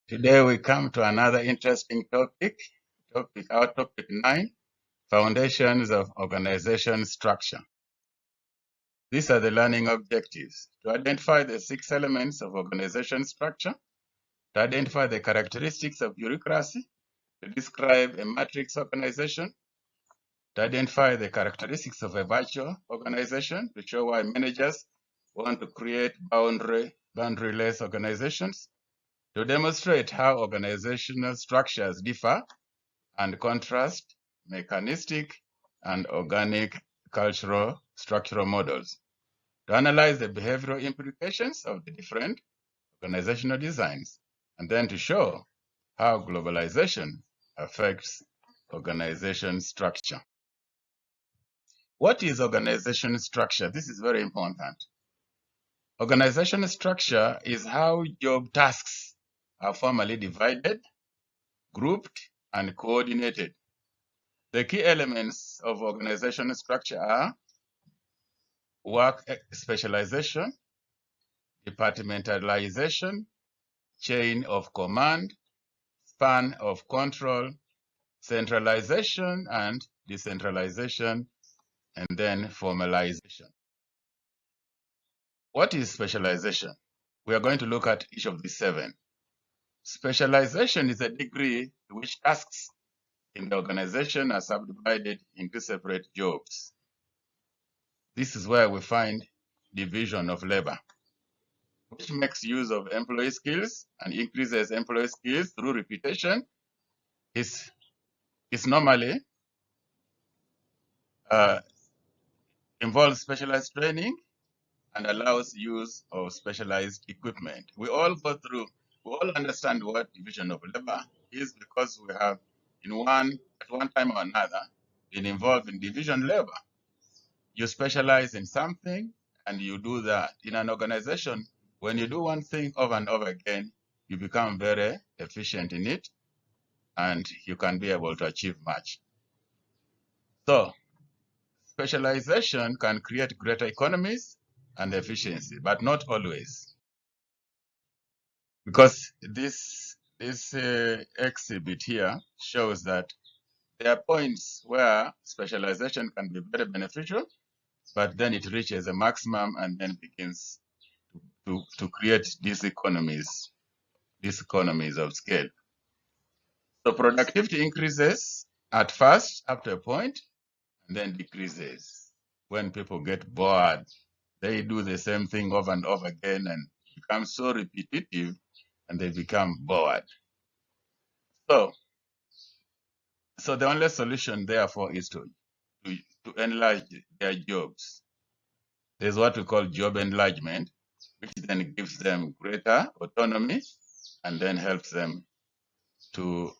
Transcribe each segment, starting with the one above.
Today we come to another interesting topic. Our topic 9, Foundations of Organization Structure. These are the learning objectives: to identify the 6 elements of organization structure, to identify the characteristics of bureaucracy, to describe a matrix organization, to identify the characteristics of a virtual organization, to show why managers want to create boundaryless organizations, to demonstrate how organizational structures differ and contrast mechanistic and organic cultural structural models, to analyze the behavioral implications of the different organizational designs, and then to show how globalization affects organization structure. What is organization structure? This is very important. Organization structure is how job tasks are formally divided, grouped, and coordinated. The key elements of organizational structure are work specialization, departmentalization, chain of command, span of control, centralization and decentralization, and then formalization. What is specialization? We are going to look at each of these 7. Specialization is a degree to which tasks in the organization are subdivided into separate jobs. This is where we find division of labor, which makes use of employee skills and increases employee skills through repetition, is normally involves specialized training and allows use of specialized equipment. We all understand what division of labor is because we have at one time or another been involved in division labor. You specialize in something and you do that. In an organization, when you do one thing over and over again, you become very efficient in it and you can be able to achieve much. So, specialization can create greater economies and efficiency, but not always. Because this exhibit here shows that there are points where specialization can be very beneficial, but then it reaches a maximum and then begins to create these economies of scale. So productivity increases at first up to a point and then decreases. When people get bored, they do the same thing over and over again and become so repetitive and they become bored. So the only solution therefore is to enlarge their jobs. There's what we call job enlargement, which then gives them greater autonomy and then helps them to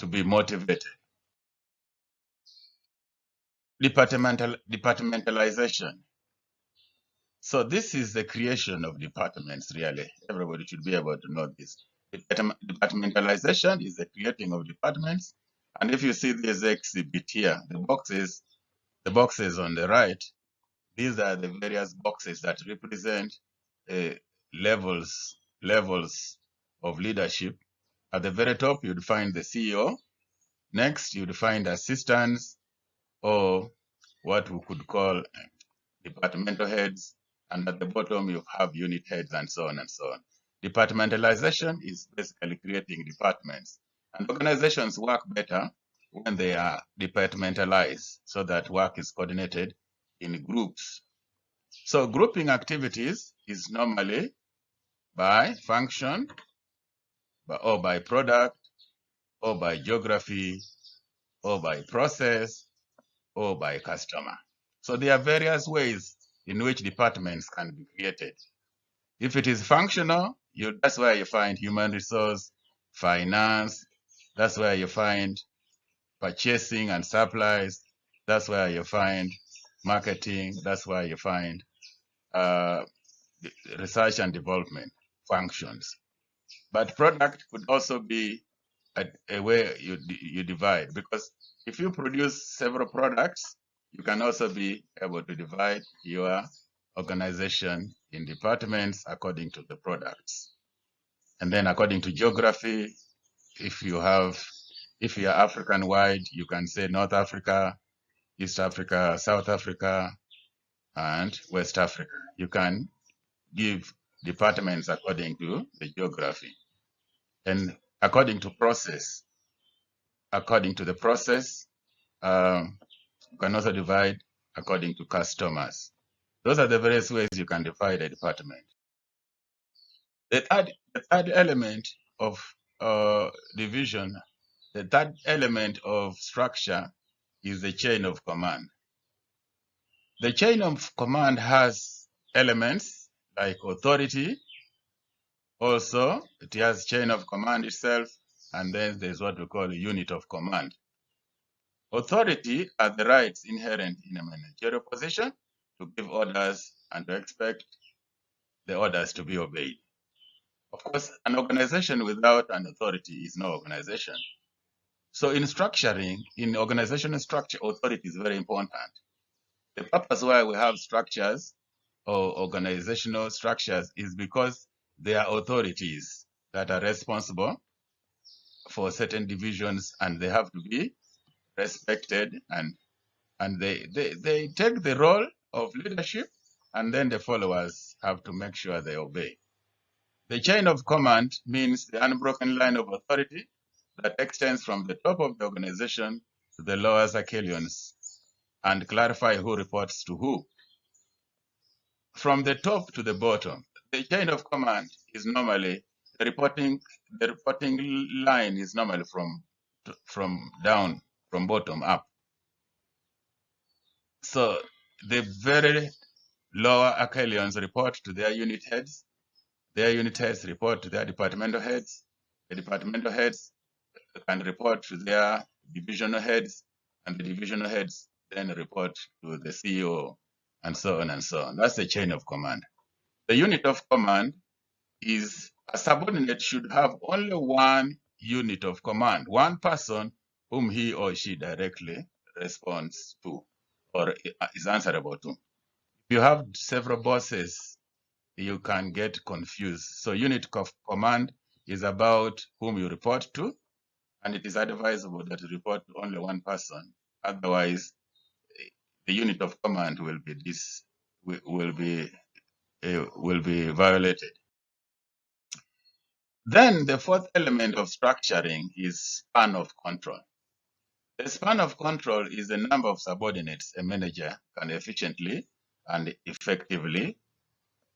be motivated. Departmentalization. So this is the creation of departments, really. Everybody should be able to know this. Departmentalization is the creating of departments. And if you see this exhibit here, the boxes on the right, these are the various boxes that represent levels of leadership. At the very top, you'd find the CEO. Next, you'd find assistants, or what we could call departmental heads. And at the bottom, you have unit heads and so on and so on. Departmentalization is basically creating departments. And organizations work better when they are departmentalized so that work is coordinated in groups. So grouping activities is normally by function, or by product, or by geography, or by process, or by customer. So there are various ways in which departments can be created. If it is functional, that's where you find human resource, finance, that's where you find purchasing and supplies, that's where you find marketing, that's where you find research and development functions. But product could also be a way you divide, because if you produce several products, you can also be able to divide your organization in departments according to the products. And then according to geography, if you are African wide, you can say North Africa, East Africa, South Africa, and West Africa. You can give departments according to the geography. And according to the process, you can also divide according to customers. Those are the various ways you can divide a department. The third element of division, the third element of structure is the chain of command. The chain of command has elements like authority. Also, it has chain of command itself, and then there's what we call a unit of command. Authority are the rights inherent in a managerial position to give orders and to expect the orders to be obeyed. Of course, an organization without an authority is no organization. So in structuring, in organizational structure, authority is very important. The purpose why we have structures or organizational structures is because there are authorities that are responsible for certain divisions, and they have to be respected, and they take the role of leadership, and then the followers have to make sure they obey. The chain of command means the unbroken line of authority that extends from the top of the organization to the lower echelons and clarify who reports to who. From the top to the bottom, the chain of command is normally the reporting line is normally from down, from bottom up. So the very lower echelons report to their unit heads. Their unit heads report to their departmental heads. The departmental heads can report to their divisional heads, and the divisional heads then report to the CEO, and so on and so on. That's the chain of command. The unit of command is a subordinate should have only one unit of command, one person whom he or she directly responds to or is answerable to. If you have several bosses, you can get confused. So unit of command is about whom you report to, and it is advisable that you report to only one person. Otherwise, the unit of command will be violated. Then the fourth element of structuring is span of control. The span of control is the number of subordinates a manager can efficiently and effectively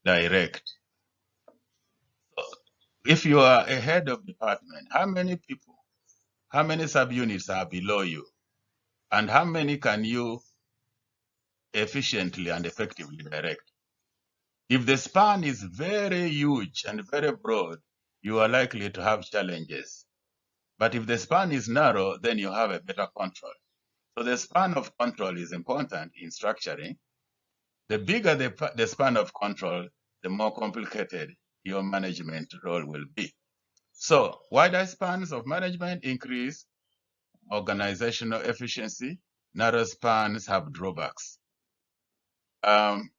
direct. So if you are a head of department, how many people, how many subunits are below you, and how many can you efficiently and effectively direct? If the span is very huge and very broad, you are likely to have challenges. But if the span is narrow, then you have a better control. So the span of control is important in structuring. The bigger the span of control, the more complicated your management role will be. So wider spans of management increase organizational efficiency. Narrow spans have drawbacks. The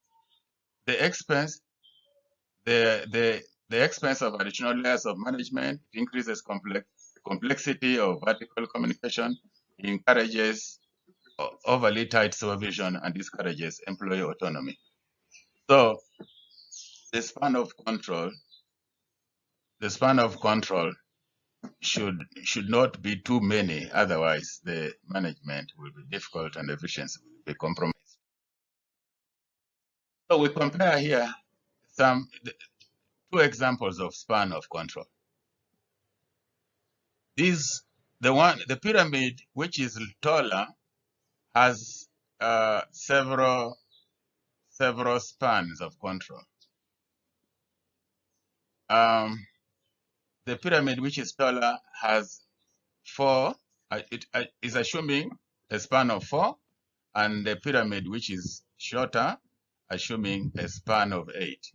expense of additional layers of management increases complexity of vertical communication, encourages overly tight supervision, and discourages employee autonomy. So the span of control should not be too many, otherwise the management will be difficult and efficiency will be compromised. So we compare here two examples of span of control. The pyramid, which is taller, has several spans of control. The pyramid, which is taller, has four. It is assuming a span of 4, and the pyramid, which is shorter, assuming a span of 8.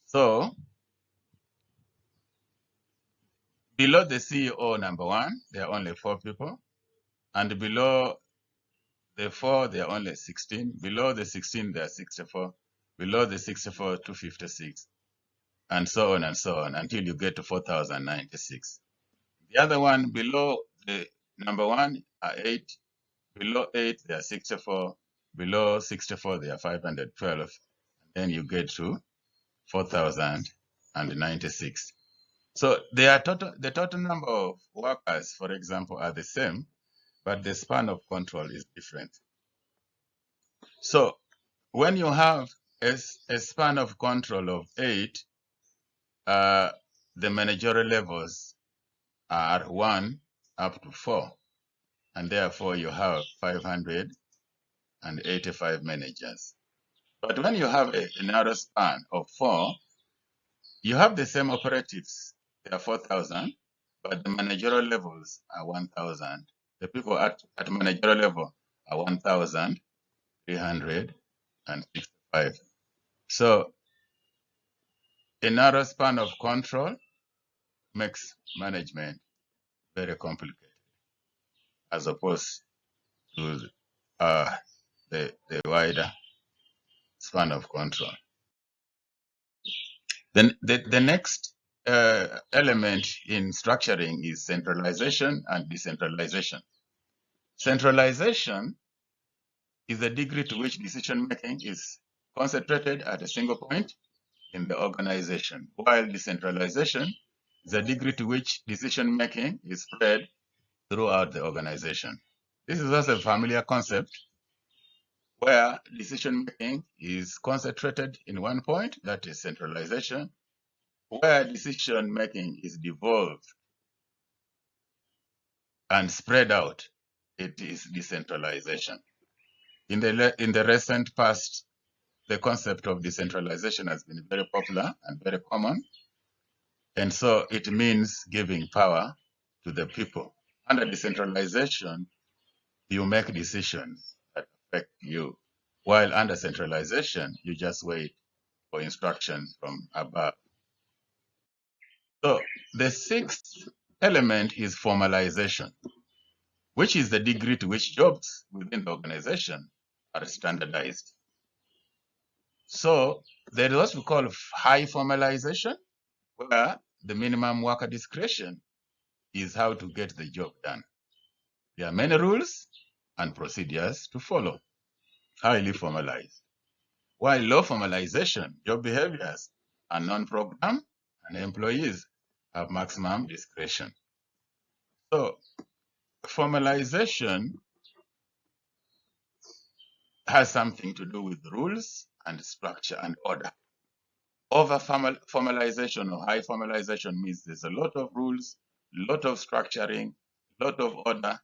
So below the CEO number 1, there are only 4 people, and below the 4, there are only 16. Below the 16, there are 64. Below the 64, 256. and so on and so on until you get to 4,096. The other one below the number one are 8. Below 8, they are 64. Below 64, they are 512. Then you get to 4,096. So the total number of workers, for example, are the same, but the span of control is different. So when you have a span of control of 8, the managerial levels are 1 up to 4, and therefore you have 585 managers. But when you have a narrow span of 4, you have the same operatives. They are 4,000, but the managerial levels are 1,000. The people at managerial level are 1,365. So a narrow span of control makes management very complicated, as opposed to the wider span of control. Then the next element in structuring is centralization and decentralization. Centralization is the degree to which decision making is concentrated at a single point in the organization, while decentralization is the degree to which decision making is spread throughout the organization. This is also a familiar concept where decision making is concentrated in one point, that is centralization, where decision making is devolved and spread out, it is decentralization. In the recent past, the concept of decentralization has been very popular and very common, and so it means giving power to the people. Under decentralization, you make decisions that affect you, while under centralization, you just wait for instructions from above. So the sixth element is formalization, which is the degree to which jobs within the organization are standardized. So there is what we call high formalization, where the minimum worker discretion is how to get the job done. There are many rules and procedures to follow, highly formalized. While low formalization, job behaviors are non-programmed and employees have maximum discretion. So formalization has something to do with rules and structure and order. Over formalization or high formalization means there's a lot of rules, a lot of structuring, a lot of order,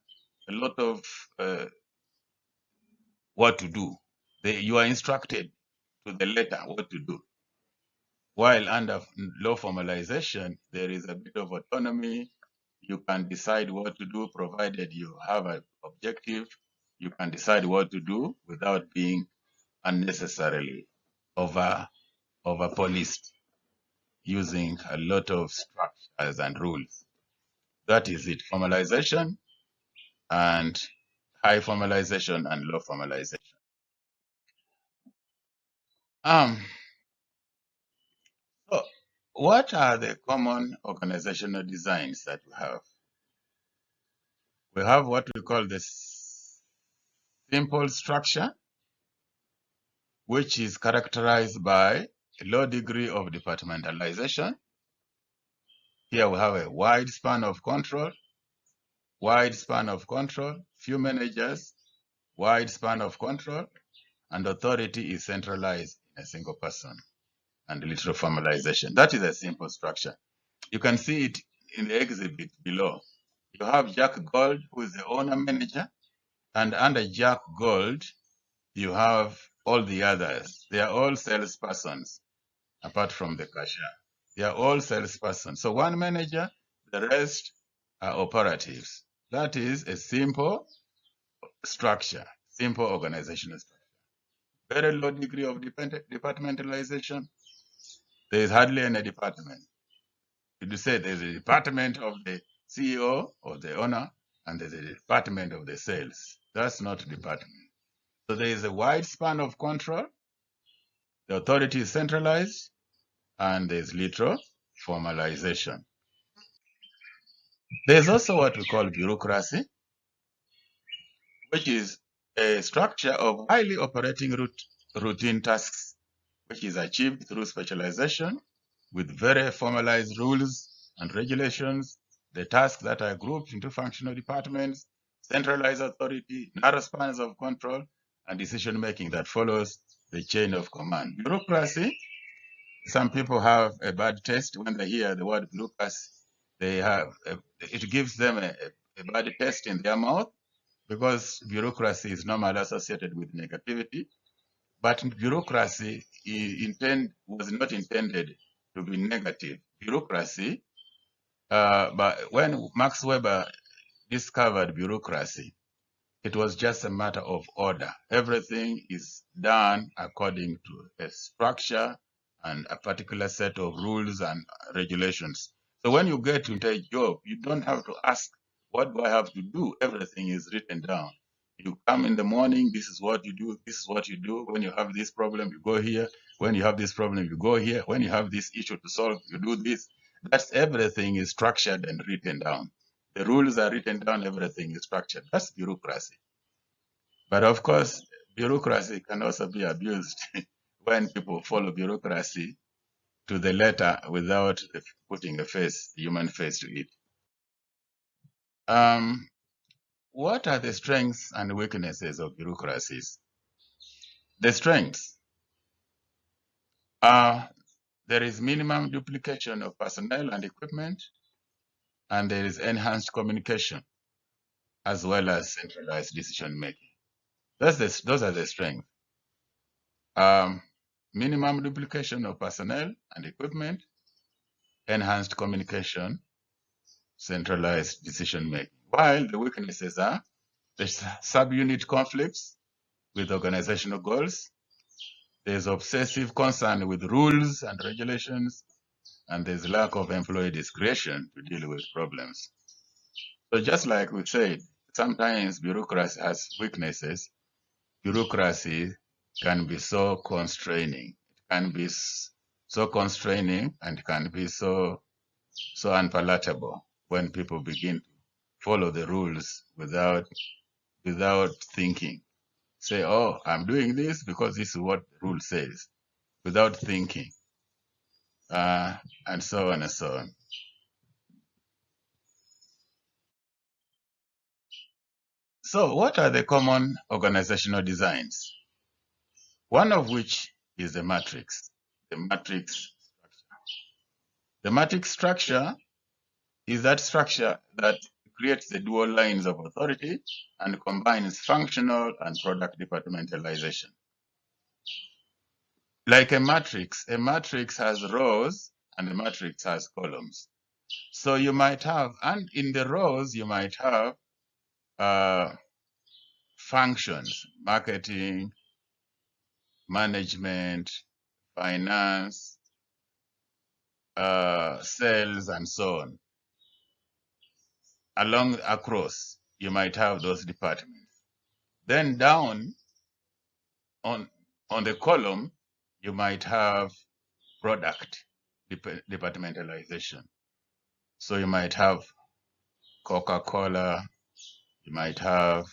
a lot of what to do. You are instructed to the letter what to do. While under low formalization, there is a bit of autonomy. You can decide what to do provided you have an objective. You can decide what to do without being unnecessarily over policed, using a lot of structures and rules. That is it, formalization and high formalization and low formalization. So what are the common organizational designs that we have? We have what we call the simple structure, which is characterized by a low degree of departmentalization. Here we have a wide span of control, few managers, wide span of control, and authority is centralized in a single person, and little formalization. That is a simple structure. You can see it in the exhibit below. You have Jack Gold, who is the owner manager, and under Jack Gold, you have all the others. They are all salespersons, apart from the cashier. They are all salespersons. So one manager, the rest are operatives. That is a simple structure, simple organizational structure. Very low degree of departmentalization. There is hardly any department. You say there's a department of the CEO or the owner, and there's a department of the sales. That's not a department. So there is a wide span of control. The authority is centralized, and there's literal formalization. There's also what we call bureaucracy, which is a structure of highly operating routine tasks, which is achieved through specialization with very formalized rules and regulations, the tasks that are grouped into functional departments, centralized authority, narrow spans of control, and decision-making that follows the chain of command. Bureaucracy, some people have a bad taste when they hear the word bureaucracy. It gives them a bad taste in their mouth because bureaucracy is normally associated with negativity. But bureaucracy was not intended to be negative. Bureaucracy, but when Max Weber discovered bureaucracy, it was just a matter of order. Everything is done according to a structure and a particular set of rules and regulations. So when you get into a job, you don't have to ask, what do I have to do? Everything is written down. You come in the morning, this is what you do, this is what you do. When you have this problem, you go here. When you have this problem, you go here. When you have this issue to solve, you do this. That's everything is structured and written down. The rules are written down, everything is structured. That's bureaucracy. But of course, bureaucracy can also be abused when people follow bureaucracy to the letter without putting a human face to it. What are the strengths and weaknesses of bureaucracies? The strengths are there is minimum duplication of personnel and equipment, and there is enhanced communication, as well as centralized decision making. Those are the strengths. Minimum duplication of personnel and equipment, enhanced communication, centralized decision making. While the weaknesses are the subunit conflicts with organizational goals, there's obsessive concern with rules and regulations, and there's lack of employee discretion to deal with problems. So just like we said, sometimes bureaucracy has weaknesses. Bureaucracy can be so constraining. It can be so constraining and can be so unpalatable when people begin to follow the rules without thinking. Say, oh, I'm doing this because this is what the rule says, without thinking, and so on and so on. So what are the common organizational designs? One of which is the matrix, the matrix structure. The matrix structure is that structure that creates the dual lines of authority and combines functional and product departmentalization. Like a matrix has rows and a matrix has columns. So you might have, and in the rows, you might have functions, marketing, management, finance, sales, and so on. Across, you might have those departments. Then down on the column, you might have product departmentalization. So you might have Coca-Cola, you might have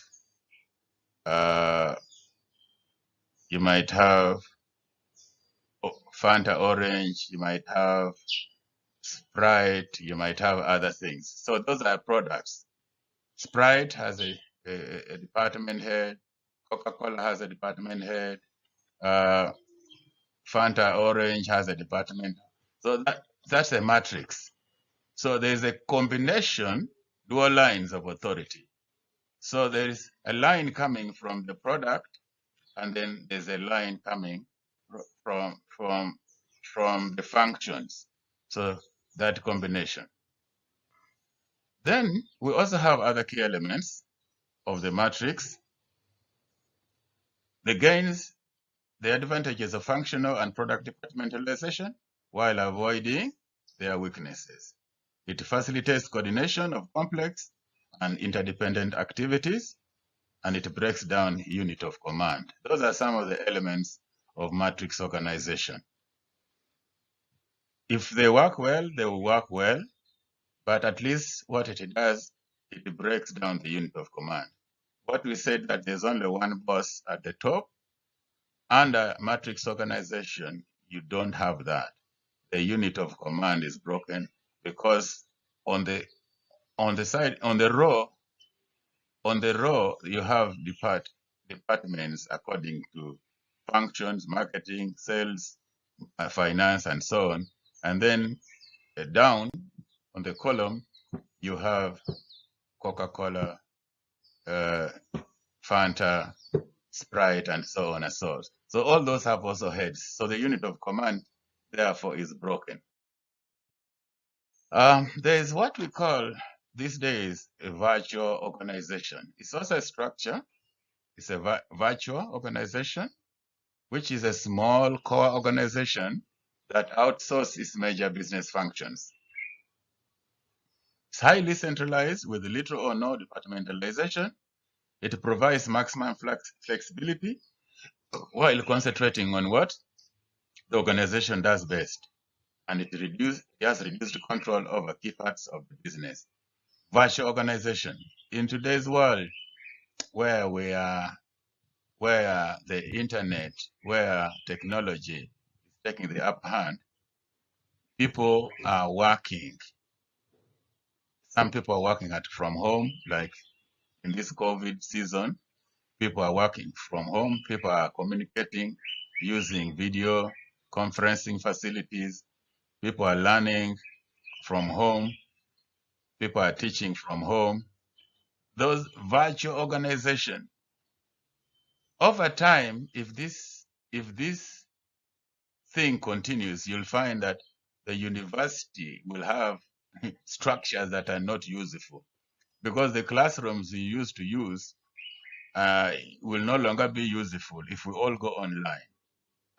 Fanta Orange, you might have Sprite, you might have other things. So those are products. Sprite has a department head, Coca-Cola has a department head, Fanta Orange has a department. So that's a matrix. So there's a combination, dual lines of authority. So there is a line coming from the product, and then there's a line coming from the functions. So that combination. Then we also have other key elements of the matrix. The gains, the advantages of functional and product departmentalization while avoiding their weaknesses. It facilitates coordination of complex and interdependent activities, and it breaks down unit of command. Those are some of the elements of matrix organization. If they work well, they will work well, but at least what it does, it breaks down the unit of command. What we said that there's only one boss at the top. Under matrix organization, you don't have that. The unit of command is broken because on the row you have departments according to functions, marketing, sales, finance, and so on. And then down on the column you have Coca-Cola, Fanta, Sprite, and so on and so on. So all those have also heads. So the unit of command, therefore, is broken. There is what we call these days a virtual organization. It's also a structure. It's a virtual organization, which is a small core organization that outsources major business functions. It's highly centralized with little or no departmentalization. It provides maximum flexibility while concentrating on what the organization does best, and it has reduced control over key parts of the business. Virtual organization. In today's world, where the internet, where technology is taking the upper hand, people are working. Some people are working from home, like in this COVID season. People are working from home. People are communicating using video conferencing facilities. People are learning from home. People are teaching from home. Those virtual organization. Over time, if this thing continues, you'll find that the university will have structures that are not useful, because the classrooms you used to use will no longer be useful if we all go online.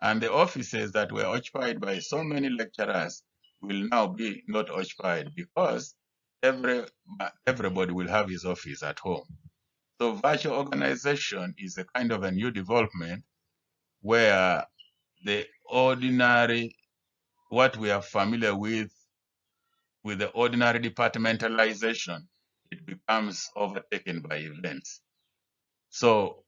And the offices that were occupied by so many lecturers will now be not occupied, because everybody will have his office at home. So virtual organization is a kind of a new development where the ordinary, what we are familiar with the ordinary departmentalization, it becomes overtaken by events. So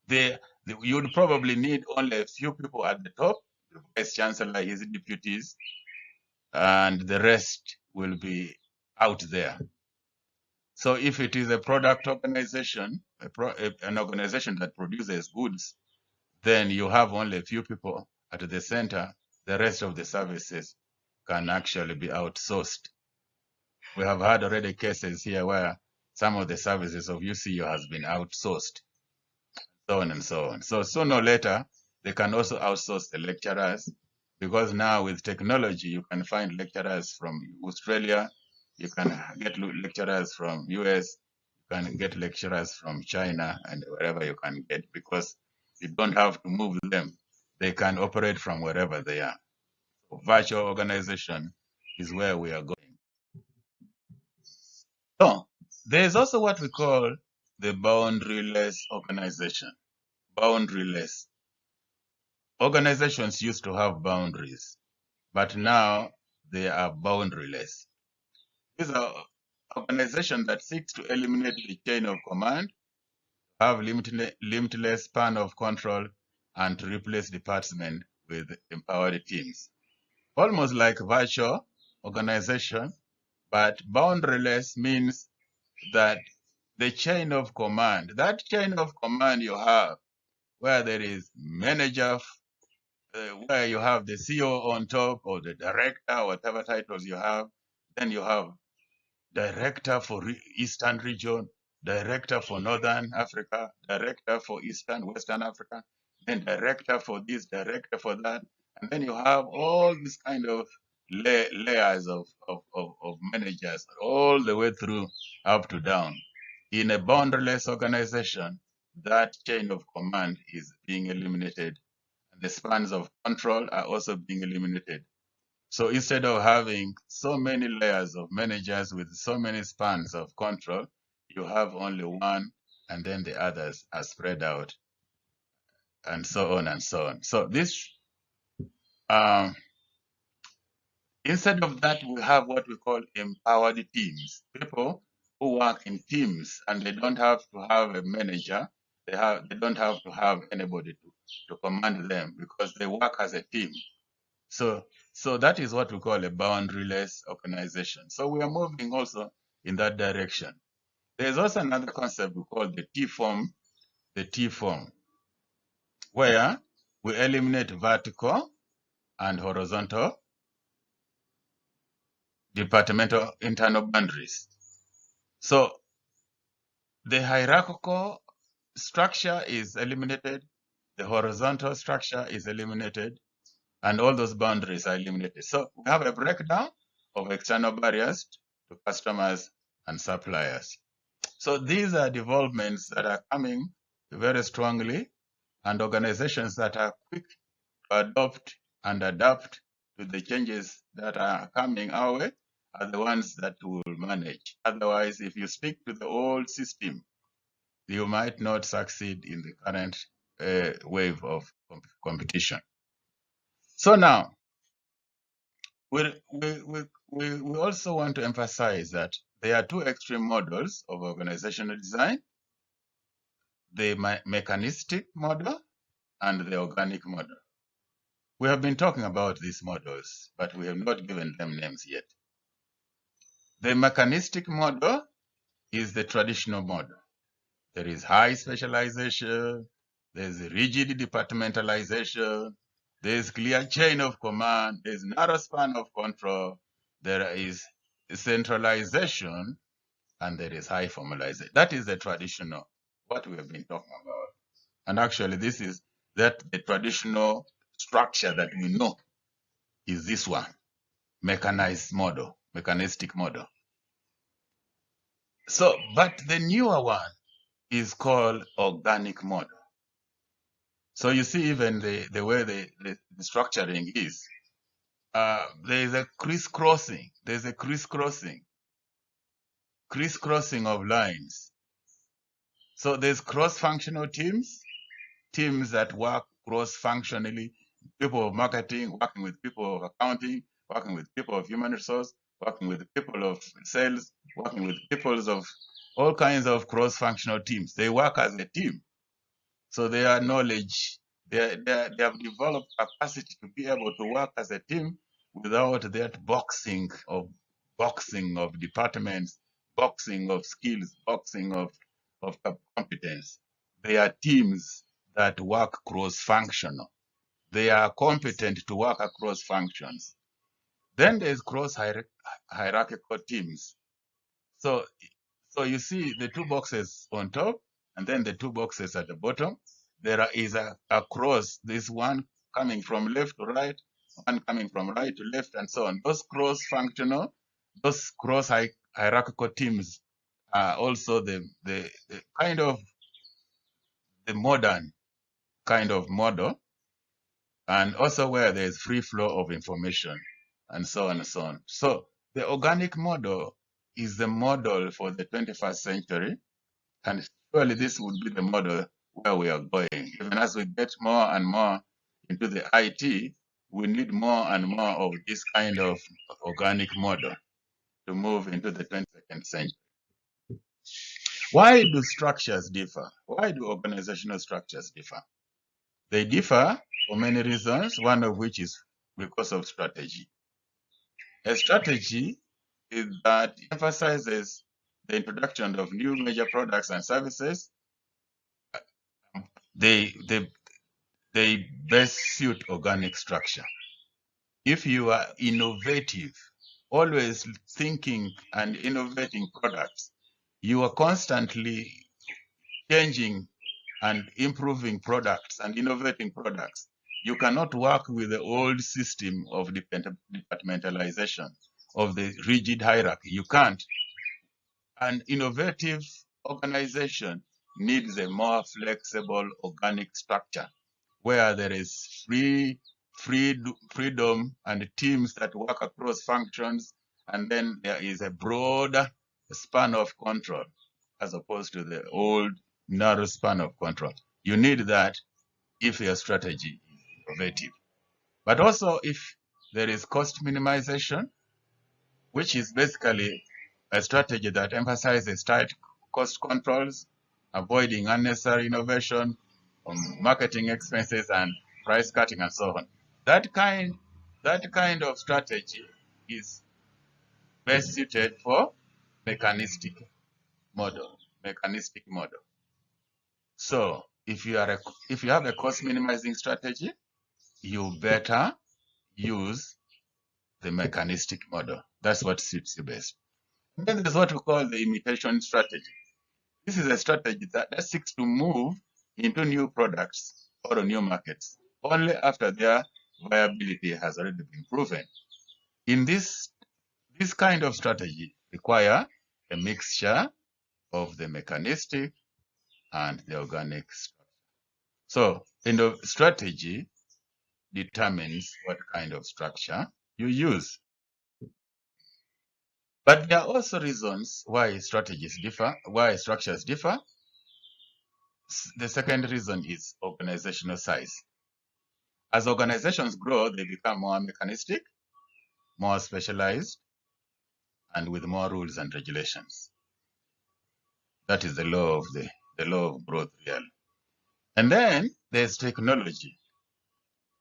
you would probably need only a few people at the top, the vice chancellor, his deputies, and the rest will be out there. So if it is a product organization, an organization that produces goods, then you have only a few people at the center. The rest of the services can actually be outsourced. We have had already cases here where some of the services of UCU has been outsourced, so on and so on. So sooner or later, they can also outsource the lecturers, because now with technology, you can find lecturers from Australia, you can get lecturers from US, you can get lecturers from China, and wherever you can get, because you don't have to move them. They can operate from wherever they are. So virtual organization is where we are going. So there's also what we call the boundaryless organization. Boundaryless. Organizations used to have boundaries, but now they are boundaryless. These are organizations that seek to eliminate the chain of command, have limitless span of control, and to replace departments with empowered teams. Almost like virtual organization, but boundaryless means that the chain of command, that chain of command you have, where there is manager, where you have the CEO on top, or the director, whatever titles you have, then you have director for Eastern region, director for Northern Africa, director for Eastern, Western Africa, then director for this, director for that. And then you have all these kind of layers of managers all the way through up to down. In a boundaryless organization, that chain of command is being eliminated. And the spans of control are also being eliminated. So instead of having so many layers of managers with so many spans of control, you have only one, and then the others are spread out, and so on and so on. So this Instead of that, we have what we call empowered teams, people who work in teams and they don't have to have a manager. They don't have to have anybody to command them because they work as a team. So that is what we call a boundaryless organization. So we are moving also in that direction. There's also another concept we call the T form, where we eliminate vertical and horizontal departmental internal boundaries. So the hierarchical structure is eliminated, the horizontal structure is eliminated, and all those boundaries are eliminated. So we have a breakdown of external barriers to customers and suppliers. So these are developments that are coming very strongly, and organizations that are quick to adopt and adapt to the changes that are coming our way are the ones that will manage. Otherwise, if you stick to the old system, you might not succeed in the current wave of competition. So now, we also want to emphasize that there are two extreme models of organizational design, the mechanistic model and the organic model. We have been talking about these models, but we have not given them names yet. The mechanistic model is the traditional model. There is high specialization, there's rigid departmentalization, there's clear chain of command, there's narrow span of control, there is centralization, and there is high formalization. That is the traditional, what we have been talking about. And actually, this is the traditional structure that we know is this one, mechanized model, mechanistic model. So, but the newer one is called organic model. So you see even the way the structuring is, there is a crisscrossing. There's a crisscrossing of lines. So there's cross-functional teams that work cross-functionally, people of marketing, working with people of accounting, working with people of human resource, working with people of sales, working with people of all kinds of cross-functional teams. They work as a team. So their knowledge, they have developed capacity to be able to work as a team without that boxing of departments, boxing of skills, boxing of competence. They are teams that work cross-functional. They are competent to work across functions. Then there's cross-hierarchical teams. So you see the two boxes on top, and then the two boxes at the bottom. There is a cross, this one coming from left to right, one coming from right to left, and so on. Those cross-functional, those cross-hierarchical teams are also the kind of the modern kind of model, and also where there's free flow of information, and so on and so on. So the organic model is the model for the 21st century, and surely this would be the model where we are going. Even as we get more and more into the IT, we need more and more of this kind of organic model to move into the 22nd century. Why do structures differ? Why do organizational structures differ? They differ for many reasons, one of which is because of strategy. A strategy is that emphasizes the introduction of new major products and services. They best suit organic structure. If you are innovative, always thinking and innovating products, you are constantly changing and improving products and innovating products. You cannot work with the old system of departmentalization, of the rigid hierarchy. You can't. An innovative organization needs a more flexible organic structure where there is freedom and teams that work across functions, and then there is a broader span of control as opposed to the old narrow span of control. You need that if your strategy is innovative. But also if there is cost minimization, which is basically a strategy that emphasizes tight cost controls, avoiding unnecessary innovation, marketing expenses, and price cutting, and so on. That kind of strategy is best suited for mechanistic model. So if you have a cost minimizing strategy, you better use the mechanistic model. That's what suits you best. And then there's what we call the imitation strategy. This is a strategy that seeks to move into new products or new markets only after their viability has already been proven. In this kind of strategy require a mixture of the mechanistic and the organic structure. So, the strategy determines what kind of structure you use. But there are also reasons why structures differ. The second reason is organizational size. As organizations grow, they become more mechanistic, more specialized, and with more rules and regulations. That is the law of growth, really. And then there's technology.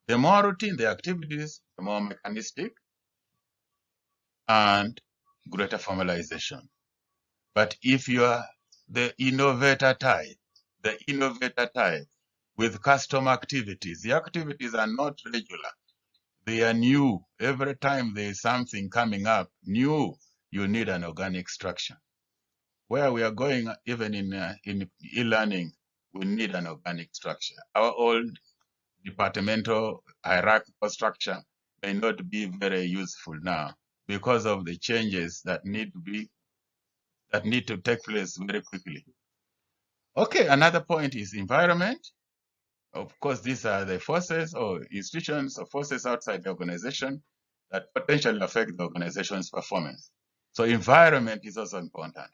The more routine the activities, the more mechanistic and greater formalization. But if you are the innovator type with custom activities, the activities are not regular. They are new. Every time there is something coming up new, you need an organic structure. Where we are going, even in e-learning, we need an organic structure. Our old departmental hierarchical structure may not be very useful now because of the changes that need to take place very quickly. Okay, another point is environment. Of course, these are the forces or institutions or forces outside the organization that potentially affect the organization's performance. So environment is also important.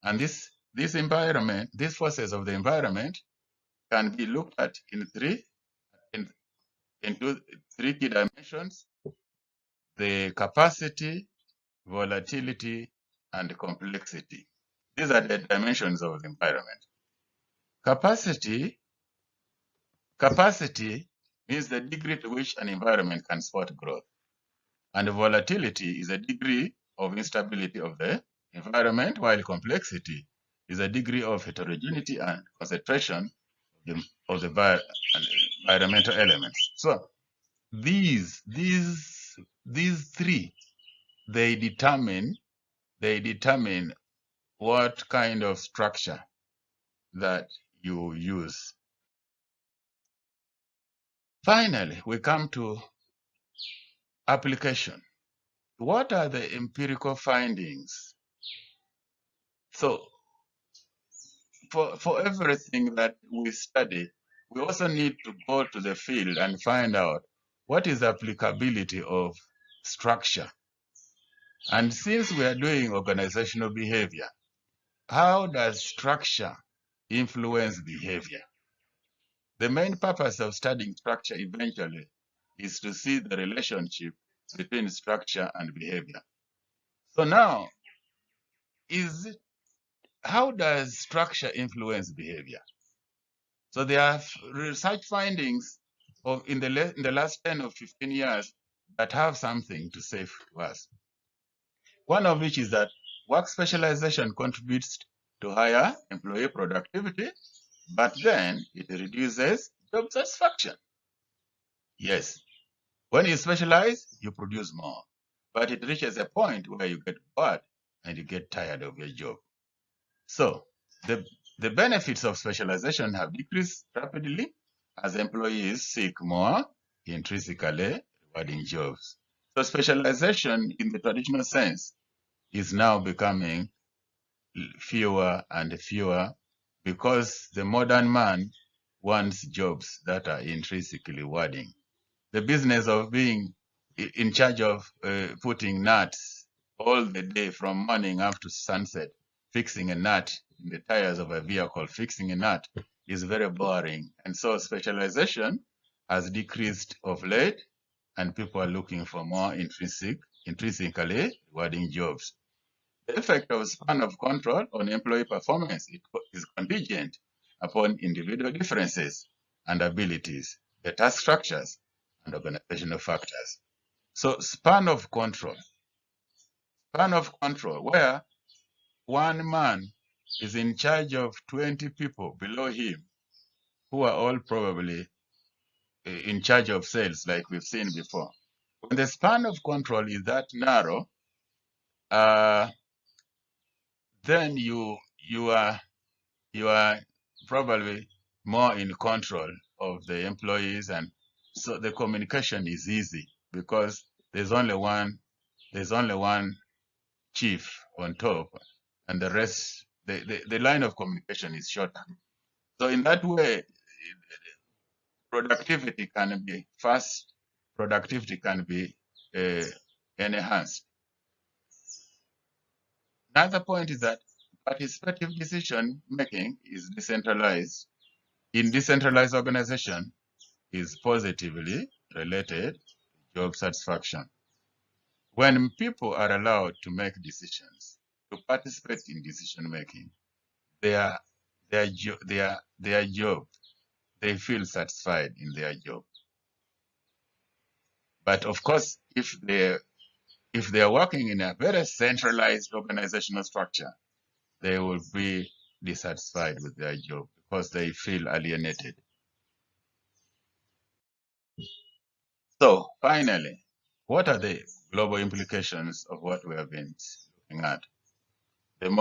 And this environment, these forces of the environment can be looked at in three key dimensions: the capacity, volatility, and complexity. These are the dimensions of the environment. Capacity means the degree to which an environment can support growth. And volatility is a degree of instability of the environment, while complexity is a degree of heterogeneity and concentration of the environmental elements. So these three, they determine what kind of structure that you use. Finally, we come to application. What are the empirical findings? So for everything that we study, we also need to go to the field and find out what is the applicability of structure. And since we are doing organizational behavior, how does structure influence behavior? The main purpose of studying structure eventually is to see the relationship between structure and behavior. So now, how does structure influence behavior? So there are research findings in the last 10 or 15 years that have something to say to us. One of which is that work specialization contributes to higher employee productivity, but then it reduces job satisfaction. Yes, when you specialize, you produce more, but it reaches a point where you get bored and you get tired of your job. So the benefits of specialization have decreased rapidly as employees seek more intrinsically rewarding jobs. So specialization in the traditional sense is now becoming fewer and fewer because the modern man wants jobs that are intrinsically rewarding. The business of being in charge of putting nuts all the day from morning up to sunset, fixing a nut in the tires of a vehicle, fixing a nut is very boring. And so specialization has decreased of late and people are looking for more intrinsically rewarding jobs. The effect of span of control on employee performance is contingent upon individual differences and abilities, the task structures, and organizational factors. So span of control, where one man is in charge of 20 people below him who are all probably in charge of sales like we've seen before. When the span of control is that narrow, then you are probably more in control of the employees, and so the communication is easy because there's only one chief on top, and the rest, the line of communication is shorter. So in that way, productivity can be fast, productivity can be enhanced. Another point is that participative decision making is decentralized. In decentralized organization is positively related to job satisfaction. When people are allowed to make decisions, to participate in decision making, their job, they feel satisfied in their job. But of course, if they are working in a very centralized organizational structure, they will be dissatisfied with their job because they feel alienated. So finally, what are the global implications of what we have been looking at? The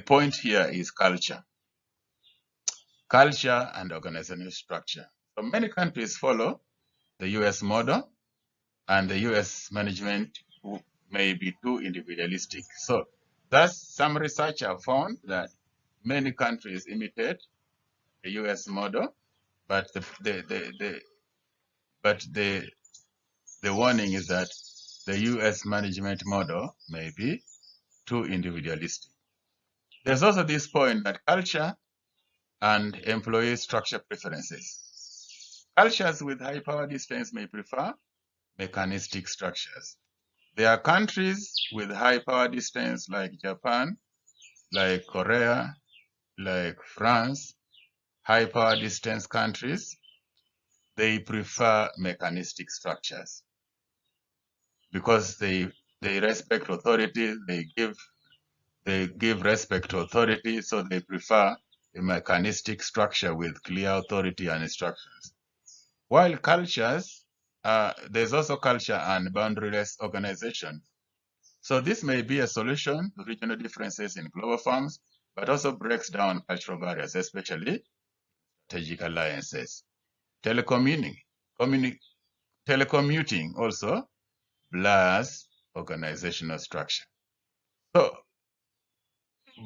point here is culture and organizational structure. So many countries follow the US model, and the US management may be too individualistic. So thus some research have found that many countries imitate the US model, but the warning is that the US management model may be too individualistic. There's also this point that culture and employee structure preferences. Cultures with high power distance may prefer mechanistic structures. There are countries with high power distance like Japan, like Korea, like France, high power distance countries. They prefer mechanistic structures because they respect authority, they give respect to authority, so they prefer a mechanistic structure with clear authority and instructions. While cultures, there's also culture and boundaryless organization. So this may be a solution to regional differences in global firms, but also breaks down cultural barriers, especially strategic alliances. Telecommuting also blurs organizational structure. So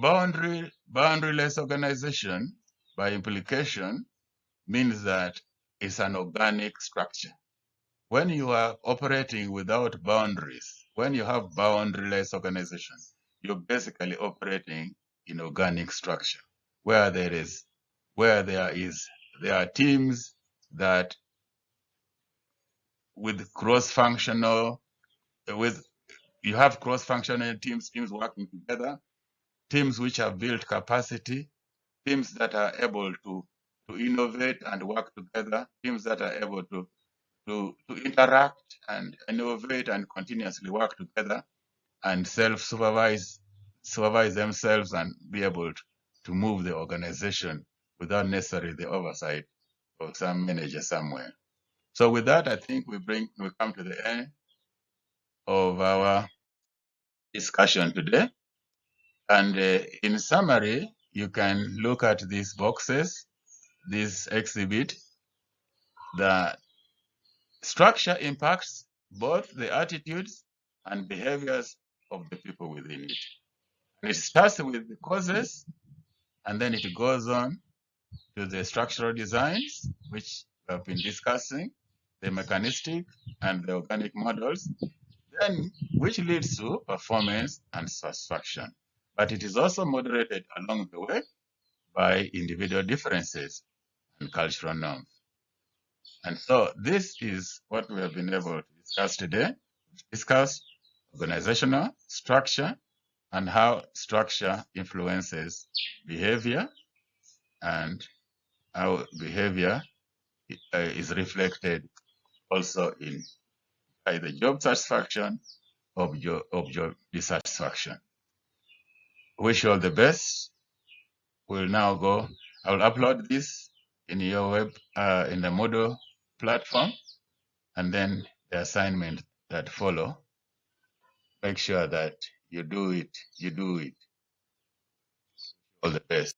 boundaryless organization, by implication, means that it's an organic structure. When you are operating without boundaries, when you have boundaryless organization, you're basically operating in organic structure, where there are teams that you have cross-functional teams working together, teams which have built capacity, teams that are able to innovate and work together, teams that are able to interact and innovate and continuously work together and self-supervise themselves and be able to move the organization without necessarily the oversight of some manager somewhere. So with that, I think we come to the end of our discussion today. And in summary, you can look at these boxes, this exhibit. The structure impacts both the attitudes and behaviors of the people within it. And it starts with the causes, and then it goes on to the structural designs, which we have been discussing, the mechanistic and the organic models, then which leads to performance and satisfaction. But it is also moderated along the way by individual differences and cultural norms. And so this is what we have been able to discuss today. Discuss organizational structure and how structure influences behavior and how behavior is reflected also in either job satisfaction or job dissatisfaction. Wish you all the best. We'll now go. I will upload this in your web, in the Moodle platform, and then the assignment that follow. Make sure that you do it. You do it. All the best.